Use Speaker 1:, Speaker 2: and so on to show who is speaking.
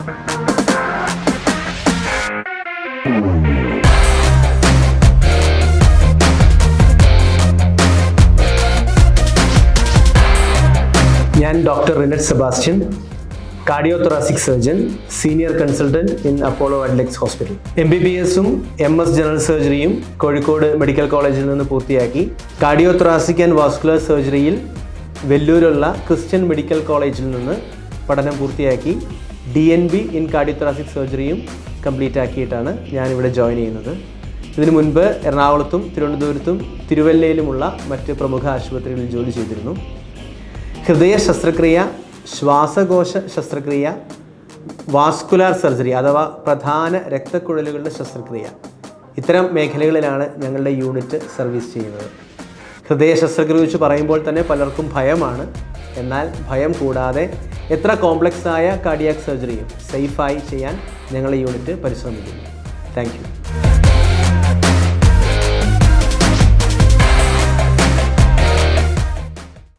Speaker 1: ഞാൻ doctor Rinet Sebastian, cardiothoracic surgeon, senior consultant in Apollo Adlux hospital. MBBS-ഉം MS general സർജറിയും കോഴിക്കോട് മെഡിക്കൽ കോളേജിൽ നിന്ന് പൂർത്തിയാക്കി കാർഡിയോതൊറാസിക് ആൻഡ് വാസ്കുലർ സർജറിയിൽ വെല്ലൂരുള്ള ക്രിസ്ത്യൻ മെഡിക്കൽ കോളേജിൽ നിന്ന് പഠനം പൂർത്തിയാക്കി DNB ഇൻ കാർഡിയോതൊറാസിക് സർജറിയും കംപ്ലീറ്റ് ആക്കിയിട്ടാണ് ഞാനിവിടെ ജോയിൻ ചെയ്യുന്നത്. ഇതിനു മുൻപ് എറണാകുളത്തും തിരുവനന്തപുരത്തും തിരുവല്ലയിലുമുള്ള മറ്റ് പ്രമുഖ ആശുപത്രികളിൽ ജോലി ചെയ്തിരുന്നു. ഹൃദയ ശസ്ത്രക്രിയ, ശ്വാസകോശ ശസ്ത്രക്രിയ, വാസ്കുലാർ സർജറി അഥവാ പ്രധാന രക്തക്കുഴലുകളുടെ ശസ്ത്രക്രിയ, ഇത്തരം മേഖലകളിലാണ് ഞങ്ങളുടെ യൂണിറ്റ് സർവീസ് ചെയ്യുന്നത്. ഹൃദയ ശസ്ത്രക്രിയ വെച്ച് പറയുമ്പോൾ തന്നെ പലർക്കും ഭയമാണ്. എന്നാൽ ഭയം കൂടാതെ എത്ര കോംപ്ലക്സ് ആയ കാർഡിയാക് സർജറിയും സേഫായി ചെയ്യാൻ ഞങ്ങളുടെ യൂണിറ്റ് പരിശ്രമിക്കുന്നു. Thank you.